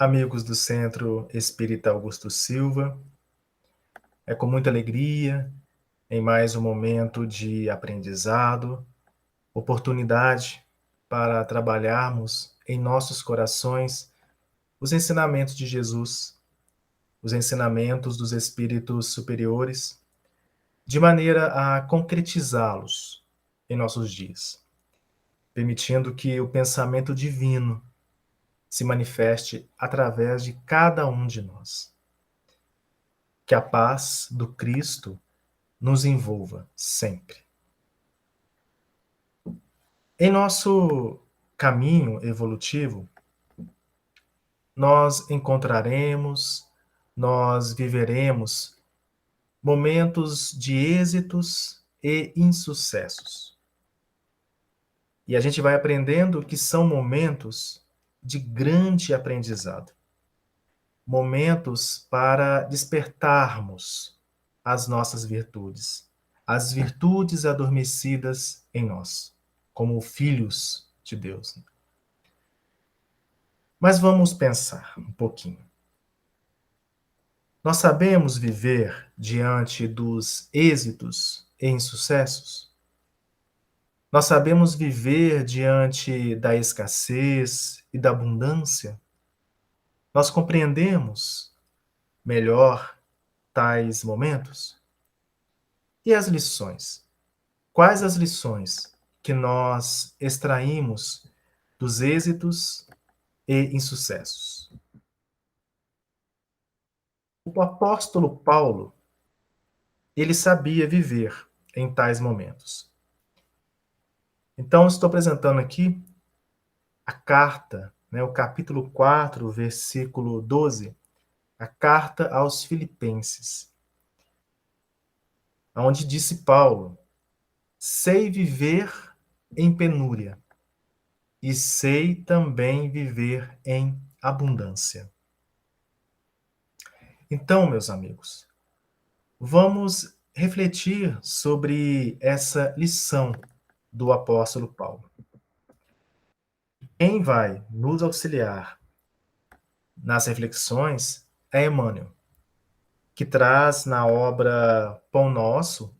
amigos do Centro Espírita Augusto Silva. É com muita alegria, em mais um momento de aprendizado, oportunidade para trabalharmos em nossos corações os ensinamentos de Jesus, os ensinamentos dos Espíritos superiores, de maneira a concretizá-los em nossos dias, permitindo que o pensamento divino se manifeste através de cada um de nós. Que a paz do Cristo nos envolva sempre. Em nosso caminho evolutivo, nós encontraremos, nós viveremos momentos de êxitos e insucessos. E a gente vai aprendendo que são momentos de grande aprendizado. Momentos para despertarmos as nossas virtudes, as virtudes adormecidas em nós, como filhos de Deus. Mas vamos pensar um pouquinho. Nós sabemos viver diante dos êxitos e insucessos? Nós sabemos viver diante da escassez e da abundância? Nós compreendemos melhor tais momentos? E as lições? Quais as lições que nós extraímos dos êxitos e insucessos? O apóstolo Paulo, ele sabia viver em tais momentos. Então, estou apresentando aqui a carta, o capítulo 4, versículo 12, a carta aos Filipenses, onde disse Paulo: sei viver em penúria e sei também viver em abundância. Então, meus amigos, vamos refletir sobre essa lição do apóstolo Paulo. Quem vai nos auxiliar nas reflexões é Emmanuel, que traz na obra Pão Nosso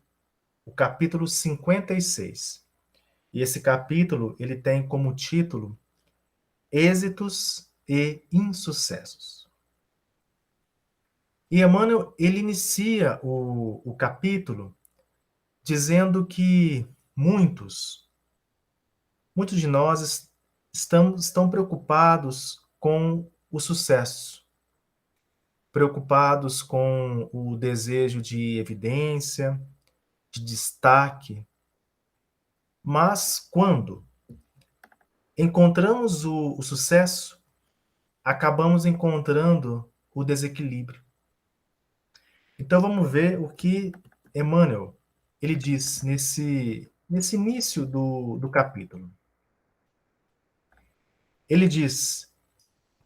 o capítulo 56. E esse capítulo ele tem como título Êxitos e Insucessos. E Emmanuel ele inicia o capítulo dizendo que muitos de nós estão preocupados com o sucesso, preocupados com o desejo de evidência, de destaque. Mas quando encontramos o sucesso, acabamos encontrando o desequilíbrio. Então vamos ver o que Emmanuel ele diz nesse início do capítulo. Ele diz: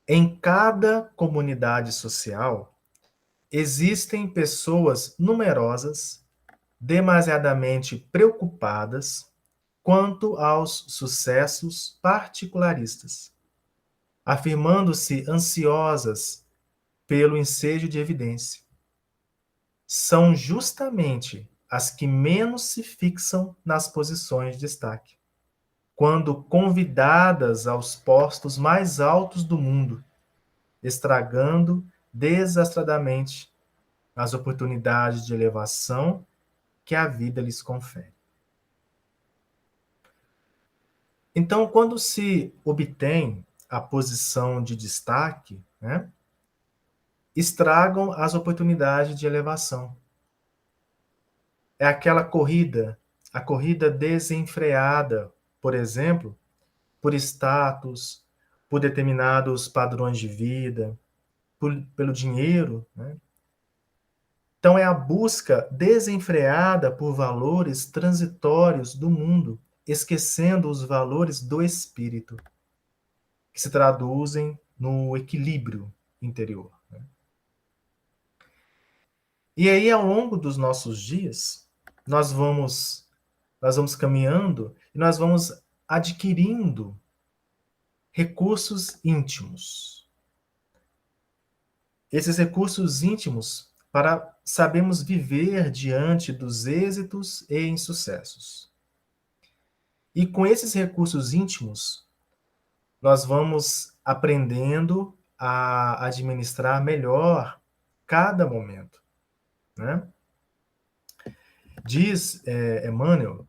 em cada comunidade social existem pessoas numerosas, demasiadamente preocupadas quanto aos sucessos particularistas, afirmando-se ansiosas pelo ensejo de evidência. São justamente as que menos se fixam nas posições de destaque, quando convidadas aos postos mais altos do mundo, estragando desastradamente as oportunidades de elevação que a vida lhes confere. Então, quando se obtém a posição de destaque, estragam as oportunidades de elevação. É aquela corrida, a corrida desenfreada, por exemplo, por status, por determinados padrões de vida, pelo dinheiro. Então, é a busca desenfreada por valores transitórios do mundo, esquecendo os valores do espírito, que se traduzem no equilíbrio interior. E aí, ao longo dos nossos dias, nós vamos caminhando e nós vamos adquirindo recursos íntimos. esses recursos íntimos para sabermos viver diante dos êxitos e insucessos. E com esses recursos íntimos, nós vamos aprendendo a administrar melhor cada momento, né? Diz Emmanuel,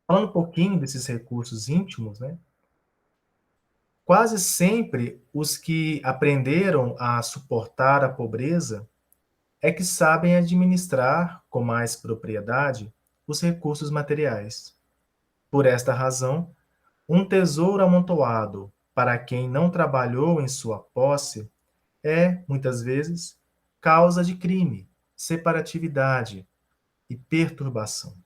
falando um pouquinho desses recursos íntimos, né? Quase sempre os que aprenderam a suportar a pobreza é que sabem administrar com mais propriedade os recursos materiais. Por esta razão, um tesouro amontoado para quem não trabalhou em sua posse é, muitas vezes, causa de crime, separatividade e perturbação.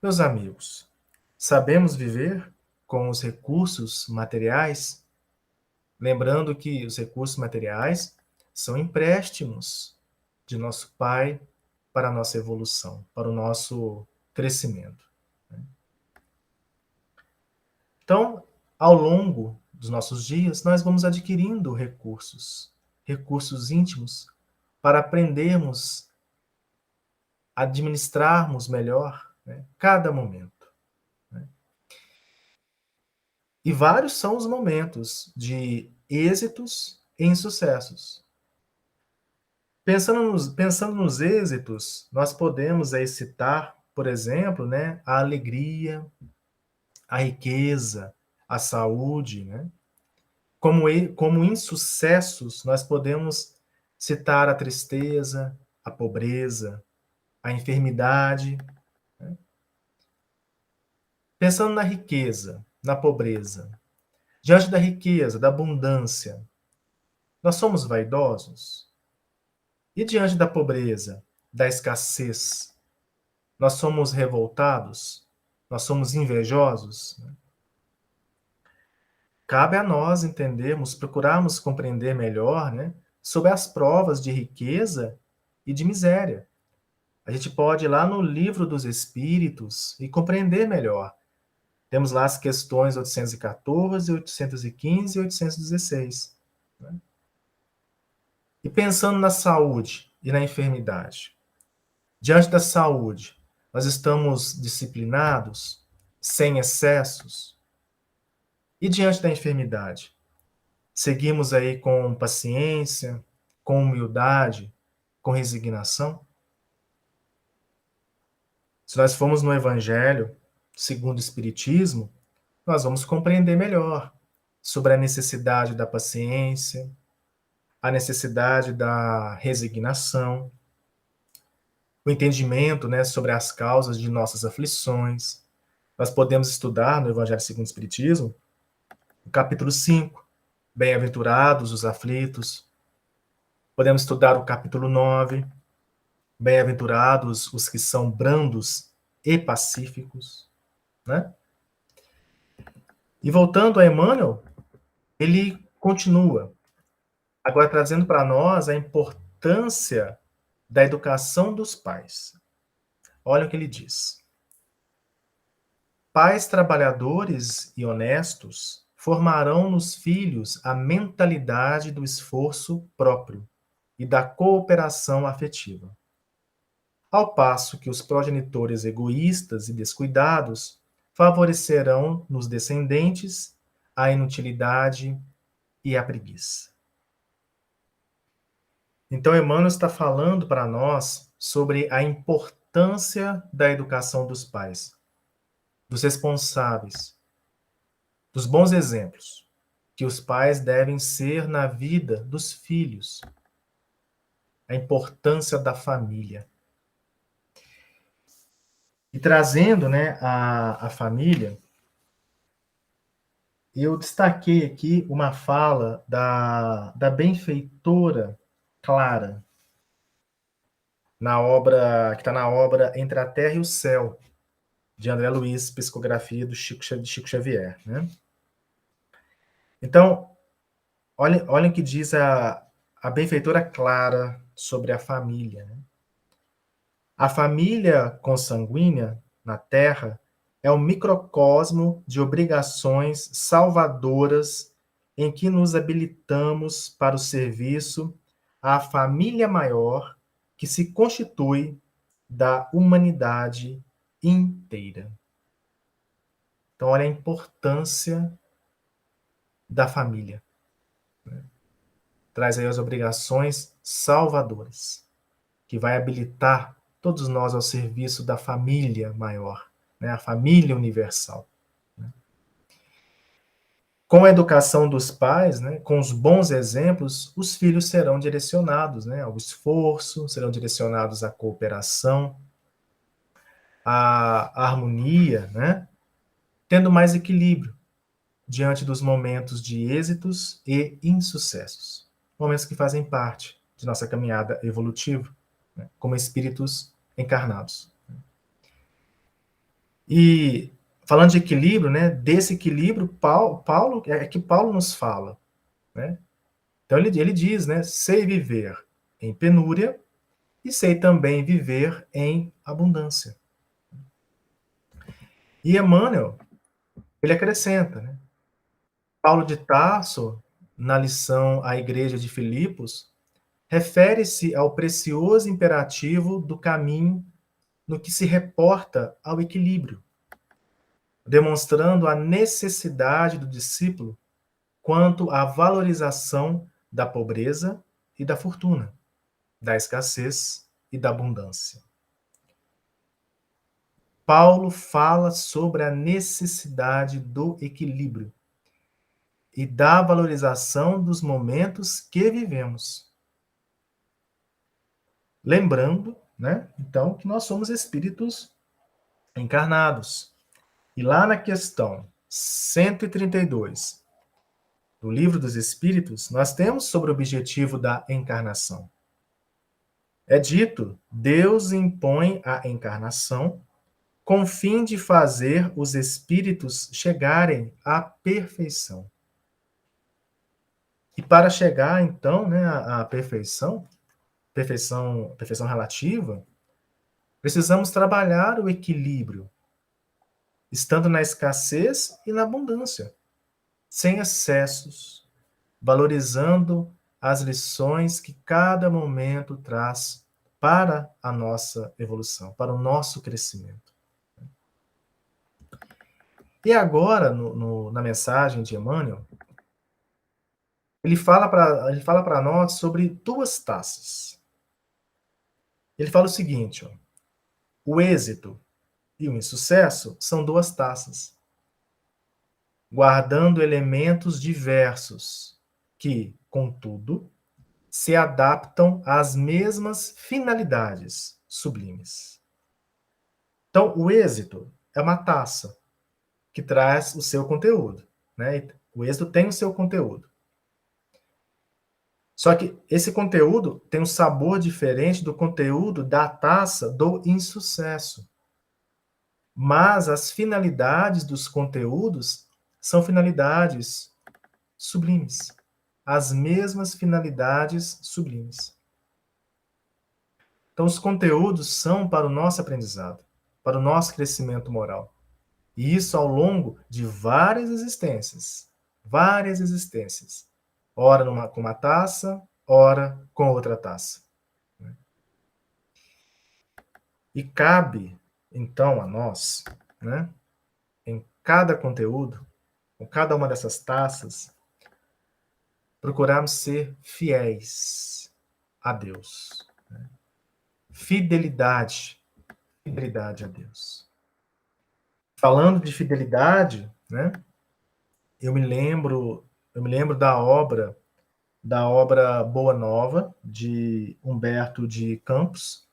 Meus amigos, sabemos viver com os recursos materiais? Lembrando que os recursos materiais são empréstimos de nosso Pai para a nossa evolução, para o nosso crescimento. Então, ao longo dos nossos dias, nós vamos adquirindo recursos íntimos, para aprendermos a administrarmos melhor, né, cada momento. Né? E vários são os momentos de êxitos e insucessos. Pensando nos êxitos, nós podemos aí citar, por exemplo, né, a alegria, a riqueza, a saúde, né? Como insucessos, nós podemos citar a tristeza, a pobreza, a enfermidade. Né? Pensando na riqueza, na pobreza, diante da riqueza, da abundância, nós somos vaidosos? E diante da pobreza, da escassez, nós somos revoltados? Nós somos invejosos? Cabe a nós entendermos, procurarmos compreender melhor, né, sobre as provas de riqueza e de miséria. A gente pode ir lá no Livro dos Espíritos e compreender melhor. Temos lá as questões 814, 815 e 816. Né? E pensando na saúde e na enfermidade. Diante da saúde, nós estamos disciplinados, sem excessos? E diante da enfermidade? Seguimos aí com paciência, com humildade, com resignação? Se nós formos no Evangelho, segundo o Espiritismo, nós vamos compreender melhor sobre a necessidade da paciência, a necessidade da resignação, o entendimento, né, sobre as causas de nossas aflições. Nós podemos estudar no Evangelho segundo o Espiritismo, o capítulo 5, Bem-aventurados os aflitos. Podemos estudar o capítulo 9, Bem-aventurados os que são brandos e pacíficos. Né? E voltando a Emmanuel, ele continua, agora trazendo para nós a importância da educação dos pais. Olha o que ele diz. Pais trabalhadores e honestos formarão nos filhos a mentalidade do esforço próprio e da cooperação afetiva. Ao passo que os progenitores egoístas e descuidados favorecerão nos descendentes a inutilidade e a preguiça. Então, Emmanuel está falando para nós sobre a importância da educação dos pais, dos responsáveis, dos bons exemplos que os pais devem ser na vida dos filhos, a importância da família. E trazendo, né, a família, eu destaquei aqui uma fala da benfeitora Clara, na obra que está na obra Entre a Terra e o Céu, de André Luiz, psicografia de Chico Xavier. Né? Então, olhem o que diz a benfeitora Clara sobre a família. Né? A família consanguínea na Terra é um microcosmo de obrigações salvadoras em que nos habilitamos para o serviço à família maior que se constitui da humanidade inteira. Então, olha a importância da família. Traz aí as obrigações salvadoras, que vai habilitar todos nós ao serviço da família maior, né? A família universal. Com a educação dos pais, né, com os bons exemplos, os filhos serão direcionados, né, ao esforço, serão direcionados à cooperação, à harmonia, né, tendo mais equilíbrio diante dos momentos de êxitos e insucessos, momentos que fazem parte de nossa caminhada evolutiva, né, como espíritos encarnados. E falando de equilíbrio, né, desse equilíbrio, Paulo é que Paulo nos fala, né? Então ele diz, né, sei viver em penúria e sei também viver em abundância. E Emmanuel, ele acrescenta, né? Paulo de Tarso, na lição à igreja de Filipos, refere-se ao precioso imperativo do caminho no que se reporta ao equilíbrio, demonstrando a necessidade do discípulo quanto à valorização da pobreza e da fortuna, da escassez e da abundância. Paulo fala sobre a necessidade do equilíbrio e da valorização dos momentos que vivemos. Lembrando, né, então, que nós somos espíritos encarnados. E lá na questão 132 do Livro dos Espíritos, nós temos sobre o objetivo da encarnação. É dito: Deus impõe a encarnação com o fim de fazer os espíritos chegarem à perfeição. E para chegar, então, né, à perfeição, perfeição relativa, precisamos trabalhar o equilíbrio, estando na escassez e na abundância, sem excessos, valorizando as lições que cada momento traz para a nossa evolução, para o nosso crescimento. E agora, na mensagem de Emmanuel, ele fala para nós sobre duas taças. Ele fala o seguinte: ó, o êxito e o insucesso são duas taças, guardando elementos diversos que, contudo, se adaptam às mesmas finalidades sublimes. Então, o êxito é uma taça que traz o seu conteúdo, né? O êxito tem o seu conteúdo. Só que esse conteúdo tem um sabor diferente do conteúdo da taça do insucesso. Mas as finalidades dos conteúdos são finalidades sublimes. As mesmas finalidades sublimes. Então, os conteúdos são para o nosso aprendizado, para o nosso crescimento moral. E isso ao longo de várias existências. Várias existências. Ora com uma taça, ora com outra taça. E cabe, então, a nós, né, em cada conteúdo, com cada uma dessas taças, procurarmos ser fiéis a Deus. Né? Fidelidade a Deus. Falando de fidelidade, né, eu me lembro da obra Boa Nova, de Humberto de Campos.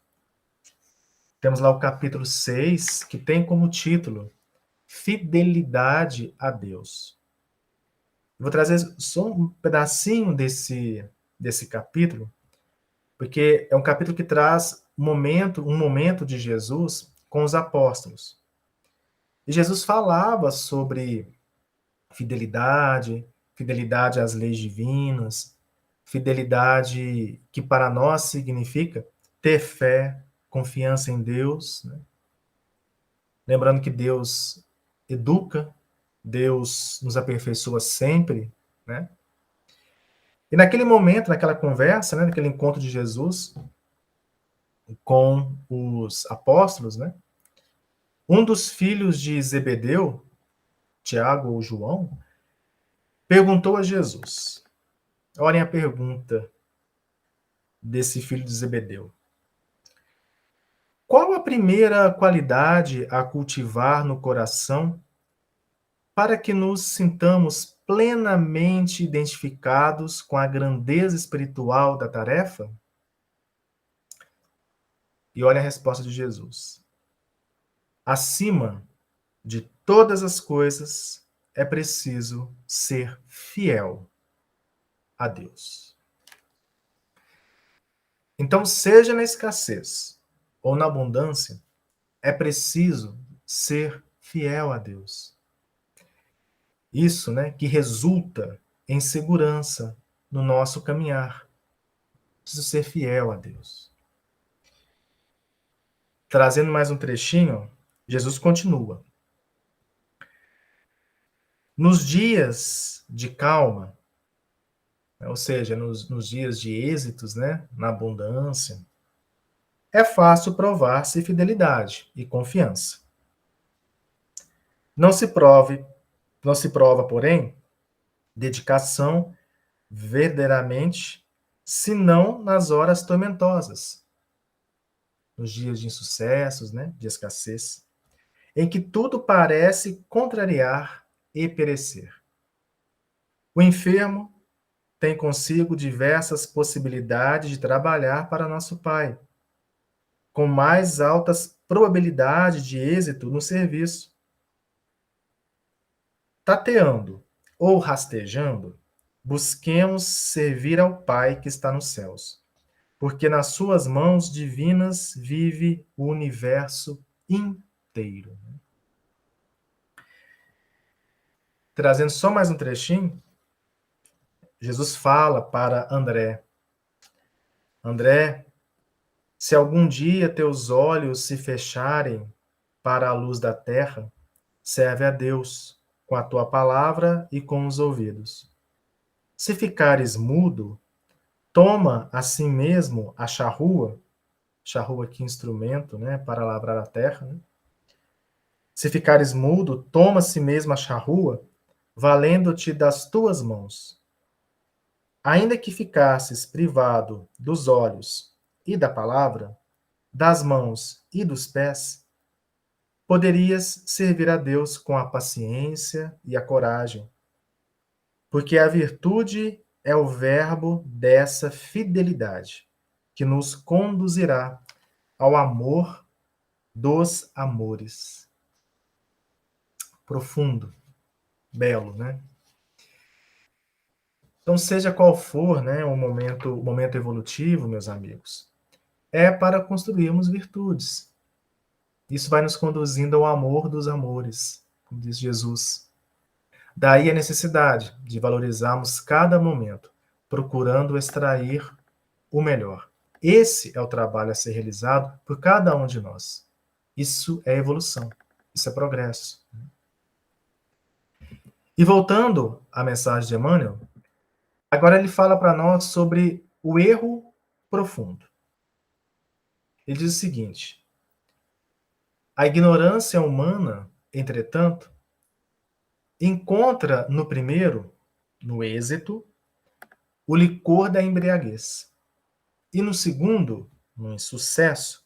Temos lá o capítulo 6, que tem como título Fidelidade a Deus. Eu vou trazer só um pedacinho desse capítulo, porque é um capítulo que traz um momento de Jesus com os apóstolos. E Jesus falava sobre fidelidade, fidelidade às leis divinas, fidelidade que para nós significa ter fé, confiança em Deus, né? Lembrando que Deus educa, Deus nos aperfeiçoa sempre, né? E naquele momento, naquela conversa, né, naquele encontro de Jesus com os apóstolos, né, um dos filhos de Zebedeu, Tiago ou João, perguntou a Jesus. Olhem a pergunta desse filho de Zebedeu. Qual a primeira qualidade a cultivar no coração para que nos sintamos plenamente identificados com a grandeza espiritual da tarefa? E olha a resposta de Jesus. Acima de todas as coisas, é preciso ser fiel a Deus. Então, seja na escassez ou na abundância, é preciso ser fiel a Deus. Isso, né, que resulta em segurança no nosso caminhar. Preciso ser fiel a Deus. Trazendo mais um trechinho, Jesus continua. Nos dias de calma, ou seja, nos dias de êxitos, né, na abundância, é fácil provar-se fidelidade e confiança. Não se prova, porém, dedicação verdadeiramente, senão nas horas tormentosas, nos dias de insucessos, né, de escassez, em que tudo parece contrariar e perecer. O enfermo tem consigo diversas possibilidades de trabalhar para nosso Pai, com mais altas probabilidades de êxito no serviço. Tateando ou rastejando, busquemos servir ao Pai que está nos céus, porque nas suas mãos divinas vive o universo inteiro. Trazendo só mais um trechinho, Jesus fala para André: André, se algum dia teus olhos se fecharem para a luz da terra, serve a Deus com a tua palavra e com os ouvidos. Se ficares mudo, toma a si mesmo a charrua que instrumento, né, para lavrar a terra. Né? Se ficares mudo, toma a si mesmo a charrua, valendo-te das tuas mãos. Ainda que ficasses privado dos olhos e da palavra, das mãos e dos pés, poderias servir a Deus com a paciência e a coragem, porque a virtude é o verbo dessa fidelidade, que nos conduzirá ao amor dos amores. Profundo, belo, né? Então, seja qual for, né, o momento evolutivo, meus amigos, é para construirmos virtudes. Isso vai nos conduzindo ao amor dos amores, como diz Jesus. Daí a necessidade de valorizarmos cada momento, procurando extrair o melhor. Esse é o trabalho a ser realizado por cada um de nós. Isso é evolução, isso é progresso. E voltando à mensagem de Emmanuel, agora ele fala para nós sobre o erro profundo. Ele diz o seguinte: a ignorância humana, entretanto, encontra no primeiro, no êxito, o licor da embriaguez. E no segundo, no insucesso,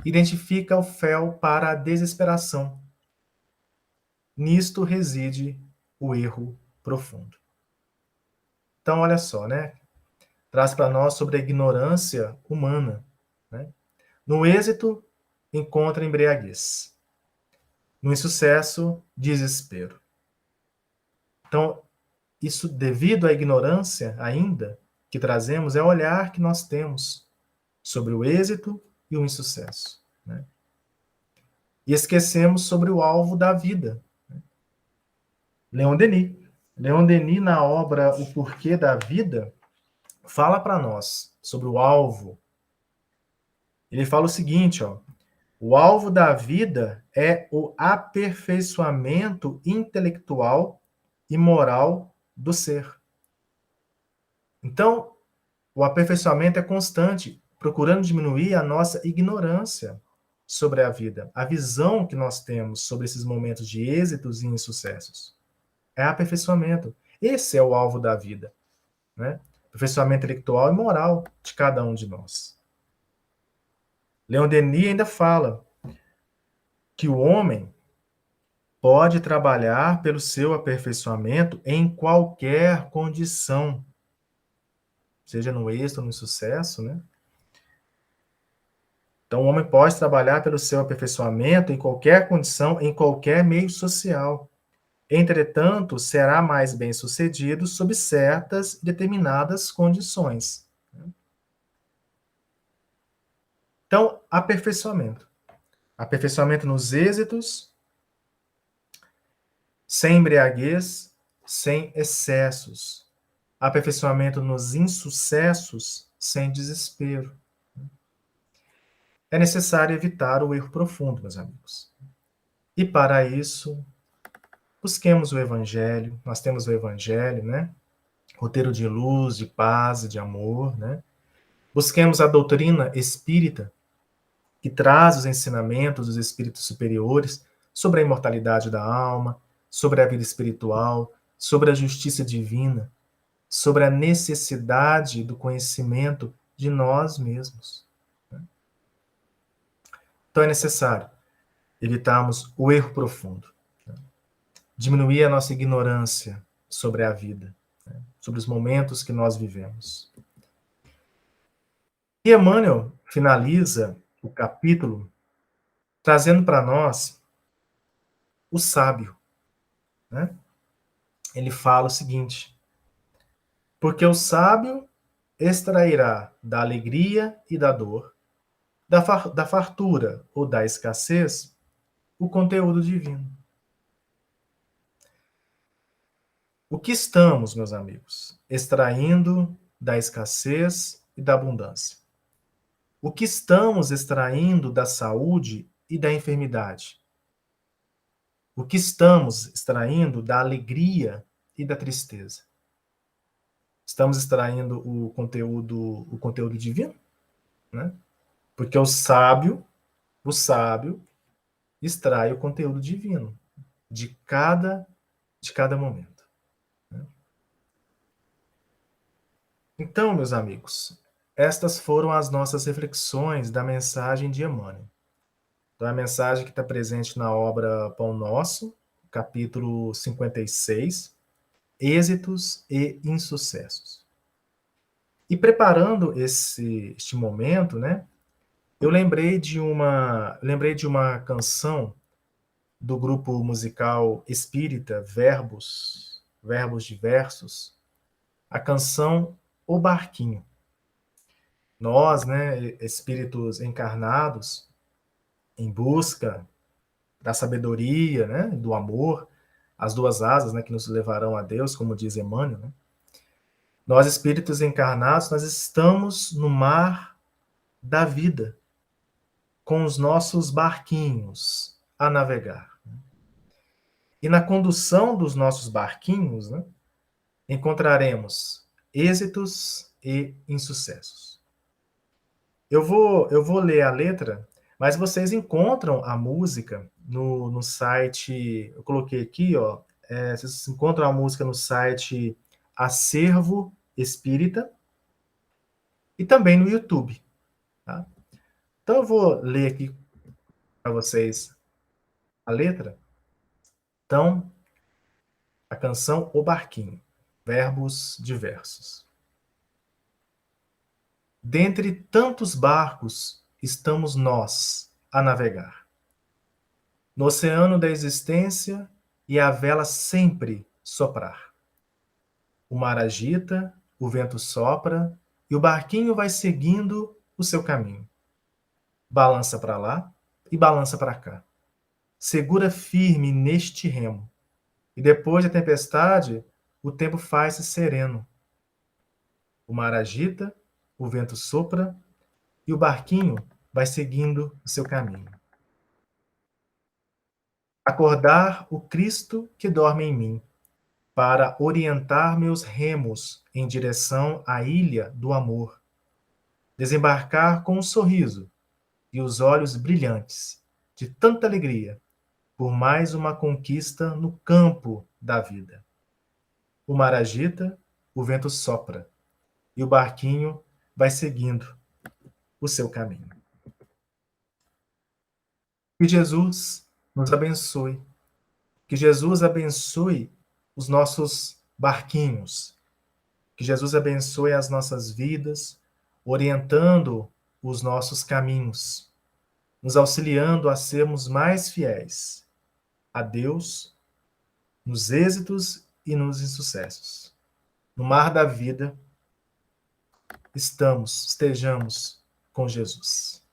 identifica o fel para a desesperação. Nisto reside o erro profundo. Então, olha só, né? Traz para nós sobre a ignorância humana. Né? No êxito, encontra embriaguez. No insucesso, desespero. Então, isso devido à ignorância ainda que trazemos, é o olhar que nós temos sobre o êxito e o insucesso. Né? E esquecemos sobre o alvo da vida. Né? Leon Denis. Leon Denis, na obra O Porquê da Vida, fala para nós sobre o alvo. Ele fala o seguinte, ó, o alvo da vida é o aperfeiçoamento intelectual e moral do ser. Então, o aperfeiçoamento é constante, procurando diminuir a nossa ignorância sobre a vida, a visão que nós temos sobre esses momentos de êxitos e insucessos. É aperfeiçoamento. Esse é o alvo da vida, né? Aperfeiçoamento intelectual e moral de cada um de nós. Leon Denis ainda fala que o homem pode trabalhar pelo seu aperfeiçoamento em qualquer condição, seja no êxito ou no sucesso, né? Então, o homem pode trabalhar pelo seu aperfeiçoamento em qualquer condição, em qualquer meio social. Entretanto, será mais bem-sucedido sob certas determinadas condições. Então, aperfeiçoamento. Aperfeiçoamento nos êxitos, sem embriaguez, sem excessos. Aperfeiçoamento nos insucessos, sem desespero. É necessário evitar o erro profundo, meus amigos. E para isso, busquemos o Evangelho. Nós temos o Evangelho, né? Roteiro de luz, de paz e de amor, né? Busquemos a doutrina espírita, que traz os ensinamentos dos espíritos superiores sobre a imortalidade da alma, sobre a vida espiritual, sobre a justiça divina, sobre a necessidade do conhecimento de nós mesmos. Então é necessário evitarmos o erro profundo, diminuir a nossa ignorância sobre a vida, sobre os momentos que nós vivemos. E Emmanuel finaliza o capítulo trazendo para nós o sábio, né? Ele fala o seguinte: porque o sábio extrairá da alegria e da dor, da fartura ou da escassez, o conteúdo divino. O que estamos, meus amigos, extraindo da escassez e da abundância? O que estamos extraindo da saúde e da enfermidade? O que estamos extraindo da alegria e da tristeza? Estamos extraindo o conteúdo divino, né? Porque o sábio extrai o conteúdo divino de cada momento, né? Então, meus amigos, estas foram as nossas reflexões da mensagem de Emmanuel. Então, a mensagem que está presente na obra Pão Nosso, capítulo 56, Êxitos e Insucessos. E preparando este momento, né, eu lembrei de uma canção do grupo musical espírita Verbos Diversos, a canção O Barquinho. Nós, né, espíritos encarnados, em busca da sabedoria, né, do amor, as duas asas, né, que nos levarão a Deus, como diz Emmanuel, né? Nós, espíritos encarnados, nós estamos no mar da vida, com os nossos barquinhos a navegar. E na condução dos nossos barquinhos, né, encontraremos êxitos e insucessos. Eu vou ler a letra, mas vocês encontram a música no site, eu coloquei aqui, ó, vocês encontram a música no site Acervo Espírita e também no YouTube, tá? Então eu vou ler aqui para vocês a letra. Então, a canção O Barquinho, verbos diversos. Dentre tantos barcos estamos nós a navegar, no oceano da existência e a vela sempre soprar. O mar agita, o vento sopra e o barquinho vai seguindo o seu caminho. Balança para lá e balança para cá. Segura firme neste remo. E depois da tempestade, o tempo faz-se sereno. O mar agita, o vento sopra e o barquinho vai seguindo o seu caminho. Acordar o Cristo que dorme em mim, para orientar meus remos em direção à ilha do amor, desembarcar com um sorriso e os olhos brilhantes de tanta alegria por mais uma conquista no campo da vida. O mar agita, o vento sopra, e o barquinho vai seguindo o seu caminho. Que Jesus nos abençoe, que Jesus abençoe os nossos barquinhos, que Jesus abençoe as nossas vidas, orientando os nossos caminhos, nos auxiliando a sermos mais fiéis a Deus nos êxitos e nos insucessos. No mar da vida, estejamos com Jesus.